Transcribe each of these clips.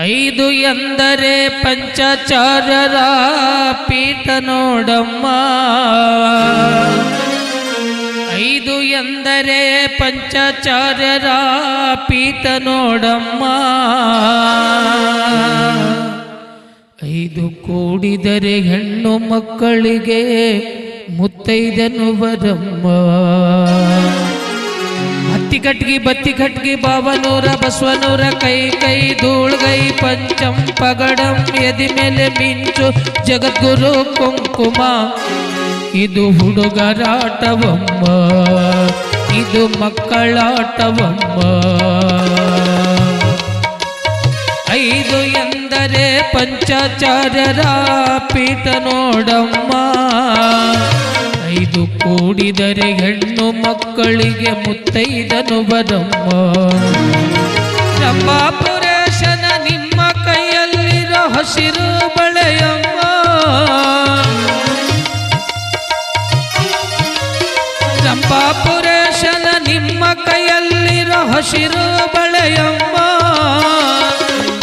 ಐದು ಎಂದರೆ ಪಂಚಾಚಾರ್ಯರ ಪೀಠ ನೋಡಮ್ಮ. ಐದು ಎಂದರೆ ಪಂಚಾಚಾರ್ಯರ ಪೀಠ ನೋಡಮ್ಮ. ಐದು ಕೂಡಿದರೆ ಹೆಣ್ಣು ಮಕ್ಕಳಿಗೆ ಮುತ್ತೈದನು ಬರಮ್ಮ. ಹತ್ತಿ ಕಟ್ಗಿ ಬತ್ತಿ ಕಟ್ಗಿ ಬಾವನೂರ ಬಸವನೂರ ಕೈ ಕೈ ಧೂಳ್ಗೈ ಪಂಚಂ ಪಗಡಂ ಎದಿ ಮೇಲೆ ಮಿಂಚು ಜಗದ್ಗುರು ಕುಂಕುಮ. ಇದು ಹುಡುಗರಾಟವಮ್ಮ, ಇದು ಮಕ್ಕಳಾಟವಮ್ಮ. ಐದು ಎಂದರೆ ಪಂಚಾಚಾರ್ಯರ ಪೀಠ ನೋಡಮ್ಮ. ಐದು ಕೂಡಿದರೆ ಹೆಣ್ಣು ಮಕ್ಕಳಿಗೆ ಮುತ್ತೈದನು ಬರಮ್ಮ. ರಂಭಾಪುರೇಶನ ನಿಮ್ಮ ಕೈಯಲ್ಲಿರೋ ಹಸಿರು ಬಳೆಯಮ್ಮ. ರಂಭಾಪುರೇಶನ ನಿಮ್ಮ ಕೈಯಲ್ಲಿರೋ ಹಸಿರು ಬಳೆಯಮ್ಮ.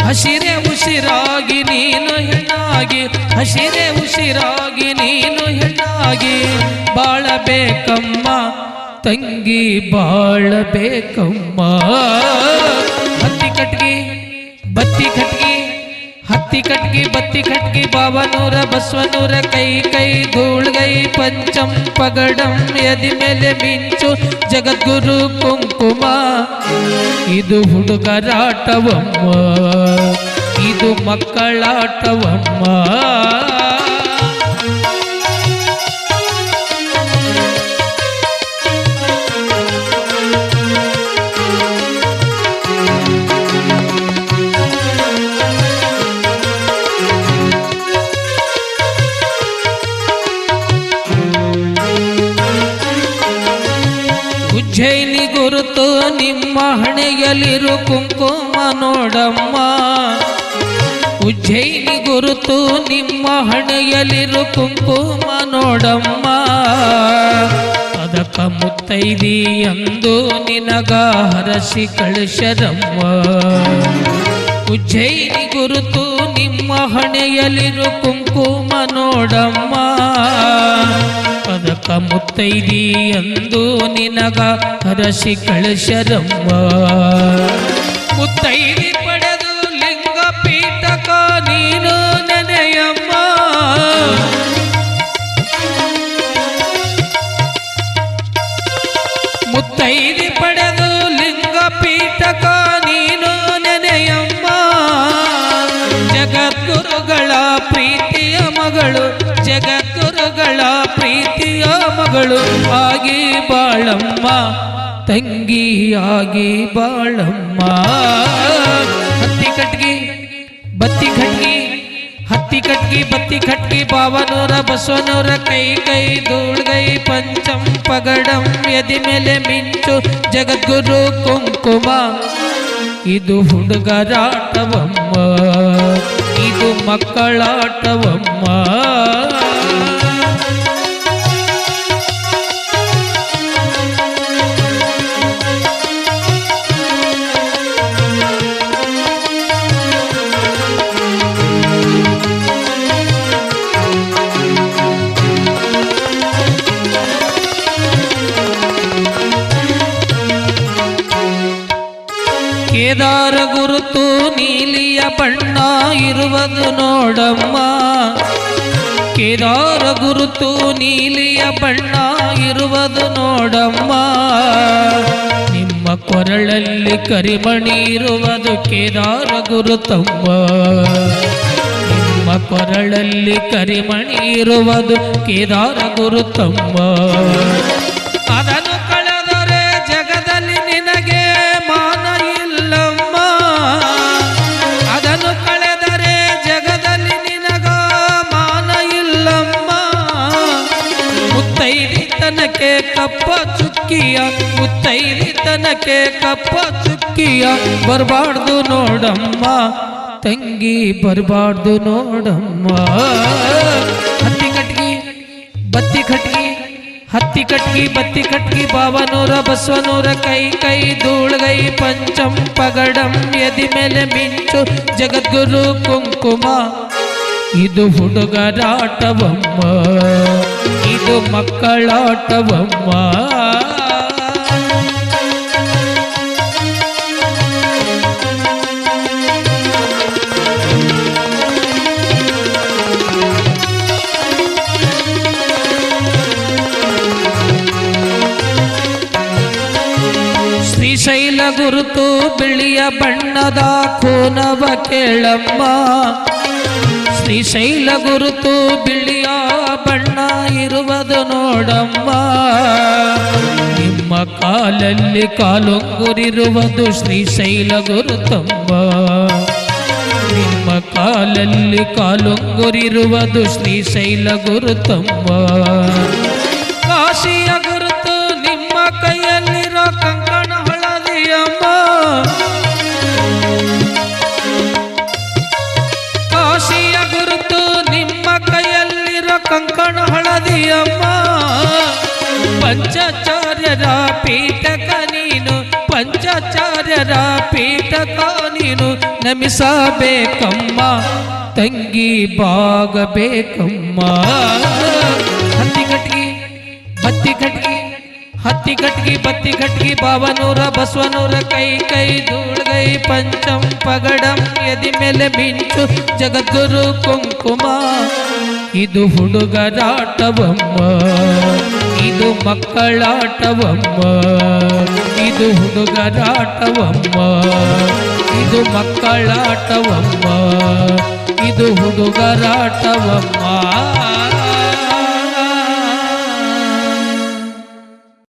ಹಸಿರೆ ಉಸಿರಾಗಿ ನೀನು ಹೆಣ್ಣಾಗಿ, ಹಸಿರೆ ಉಸಿರಾಗಿ ನೀನು ಹೆಣ್ಣಾಗಿ ಬಾಳಬೇಕಮ್ಮ ತಂಗಿ ಬಾಳಬೇಕಮ್ಮ. ಹತ್ತಿ ಕಟ್ಗಿ ಬತ್ತಿ ಕಟ್ಗಿ, ಹತ್ತಿ ಕಟ್ಗಿ ಬತ್ತಿ ಕಟ್ಗಿ ಬಾವನೂರ ಬಸವನೂರ ಕೈ ಕೈ ಧೂಳ್ಗೈ ಪಂಚಂ ಪಗಡಂ ಎದಿ ಮೇಲೆ ಮಿಂಚು ಜಗದ್ಗುರು ಕುಂಕುಮ. ಇದು ಹುಡುಗರಾಟವಮ್ಮ, ಇದು ಮಕ್ಕಳಾಟವಮ್ಮ. ಉಜ್ಜಯಿನಿ ಗುರುತು ನಿಮ್ಮ ಹಣೆಯಲ್ಲಿರು ಕುಂಕುಮ ನೋಡಮ್ಮ. ಉಜ್ಜಯಿನಿ ಗುರುತು ನಿಮ್ಮ ಹಣೆಯಲ್ಲಿರು ಕುಂಕುಮ ನೋಡಮ್ಮ. ಅದಕ್ಕ ಮುತ್ತೈದಿ ಎಂದು ನಿನಗ ಹರಸಿ ಕಳಿಸರಮ್ಮ. ಉಜ್ಜಯಿನಿ ಗುರುತು ನಿಮ್ಮ ಹಣೆಯಲ್ಲಿರು ಕುಂಕುಮ ನೋಡಮ್ಮ. ಅದಕ್ಕ ಮುತ್ತೈದಿ ಎಂದು ನಿನಗ ಹರಸಿ ಕಳಿಸರಮ್ಮ. ಮುತ್ತೈದಿ ಪಡೆದು ಲಿಂಗ ಪೀಠಕ ನೀನು ನೆನೆಯಮ್ಮ. ಮುತ್ತೈದಿ ಪಡೆದು ಲಿಂಗ ಪೀಠಕ ನೀನು ನೆನೆಯಮ್ಮ. ಜಗದ್ಗುರುಗಳ ಪ್ರೀತಿಯ ಮಗಳು, ಜಗದ್ಗುರುಗಳ ಪ್ರೀತಿಯ ಮಗಳು ಆಗಿ ಬಾಳಮ್ಮ ತಂಗಿಯಾಗಿ ಬಾಳಮ್ಮ. ಹತ್ತಿ ಕಟ್ಗಿ ಬತ್ತಿ ಕಟ್ಗಿ, ಹತ್ತಿ ಕಟ್ಗಿ ಬತ್ತಿ ಕಟ್ಗಿ ಬಾವನೂರ ಬಸವನೂರ ಕೈ ಕೈ ಧೂಳ್ಗೈ ಪಂಚಂ ಪಗಡಂ ಎದಿ ಮೇಲೆ ಮಿಂಚು ಜಗದ್ಗುರು ಕುಂಕುಮ. ಇದು ಹುಡುಗರಾಟವಮ್ಮ, ಇದು ಮಕ್ಕಳಾಟವಮ್ಮ. ಕೇದಾರ ಗುರುತು ನೀಲಿಯ ಬಣ್ಣ ಇರುವುದು ನೋಡಮ್ಮ. ಕೇದಾರ ಗುರುತು ನೀಲಿಯ ಬಣ್ಣ ಇರುವುದು ನೋಡಮ್ಮ. ನಿಮ್ಮ ಕೊರಳಲ್ಲಿ ಕರಿಮಣಿ ಇರುವುದು ಕೇದಾರ ಗುರುತಮ್ಮ. ನಿಮ್ಮ ಕೊರಳಲ್ಲಿ ಕರಿಮಣಿ ಇರುವುದು ಕೇದಾರ ಗುರುತಮ್ಮ. ಅದನ್ನು ಕಳೆದರೆ ಜಗದಲ್ಲಿ ನಿನಗೆ ಮಾನ ಇಲ್ಲಮ್ಮ. ಅದನ್ನು ಕಳೆದರೆ ಜಗದಲ್ಲಿ ನಿನಗ ಮಾನ ಇಲ್ಲಮ್ಮ. ಮುತ್ತೈದಿ ತನಕ್ಕೆ ಕಪ್ಪ ಚುಕ್ಕಿಯ, ಮುತ್ತೈದಿ ತನಕ್ಕೆ ಕಪ್ಪ ಚುಕ್ಕಿಯ ಬರಬಾರ್ದು ನೋಡಮ್ಮ ತಂಗಿ ಬರಬಾರ್ದು ನೋಡಮ್ಮ. ಹತ್ತಿ ಕಟ್ಗಿ ಬತ್ತಿ ಕಟ್ಗಿ, ಹತ್ತಿ ಕಟ್ಗಿ ಬತ್ತಿ ಕಟ್ಗಿ ಬಾವನೂರ ಬಸವನೂರ ಕೈ ಕೈ ಧೂಳ್ಗೈ ಪಂಚಂ ಪಗಡಂ ಎದಿ ಮೇಲೆ ಮಿಂಚು ಜಗದ್ಗುರು ಕುಂಕುಮ ಇದು ಹುಡುಗರಾಟವಮ್ಮ ಇದು ಮಕ್ಕಳಾಟವಮ್ಮ ಶ್ರೀಶೈಲ ಗುರುತು ಬಿಳಿಯ ಬಣ್ಣದ ಕೋನವ ಕೇಳಮ್ಮ ಶ್ರೀಶೈಲ ಗುರುತು ಬಿಳಿಯ ಬಣ್ಣ ಇರುವುದು ನೋಡಮ್ಮ ನಿಮ್ಮ ಕಾಲಲ್ಲಿ ಕಾಲೊಂಗುರಿರುವುದು ಶ್ರೀಶೈಲ ಗುರುತಮ್ಮ ನಿಮ್ಮ ಕಾಲಲ್ಲಿ ಕಾಲೊಂಗುರಿರುವುದು ಶ್ರೀಶೈಲ ಗುರುತಮ್ಮ ಕಾಶಿಯ ಗುರುತು ನಿಮ್ಮ ಕೈಯಲ್ಲಿರೋ ಕಂಕಣ ಹಳದಿಯಮ್ಮ ಕಾಶಿಯ ಗುರುತು ನಿಮ್ಮ ಕೈಯಲ್ಲಿರೋ ಕಂಕಣ ಹಳದಿಯಮ್ಮ ಪಂಚಾಚಾರ್ಯರ ಪೀಠಕ ನೀನು ಪಂಚಾಚಾರ್ಯರ ಪೀಠಕ ನೀನು ನಮಿಸಬೇಕಮ್ಮ ತಂಗಿ ಬಾಗಬೇಕಮ್ಮ ಹತ್ತಿ ಕಟ್ಗಿ ಬತ್ತಿ ಕಟ್ಗಿ ಹತ್ತಿ ಕಟ್ಗಿ ಬತ್ತಿ ಕಟ್ಗಿ ಬಾವನೂರ ಬಸವನೂರ ಕೈ ಕೈ ಧೂಳ್ಗೈ ಪಂಚಂ ಪಗಡಂ ಎದಿ ಮೇಲೆ ಮಿಂಚು ಜಗದ್ಗುರು ಕುಂಕುಮ ಇದು ಹುಡುಗರಾಟವಮ್ಮ ಇದು ಮಕ್ಕಳಾಟವಮ್ಮ ಇದು ಹುಡುಗರಾಟವಮ್ಮ ಇದು ಮಕ್ಕಳಾಟವಮ್ಮ ಇದು ಹುಡುಗರಾಟವಮ್ಮ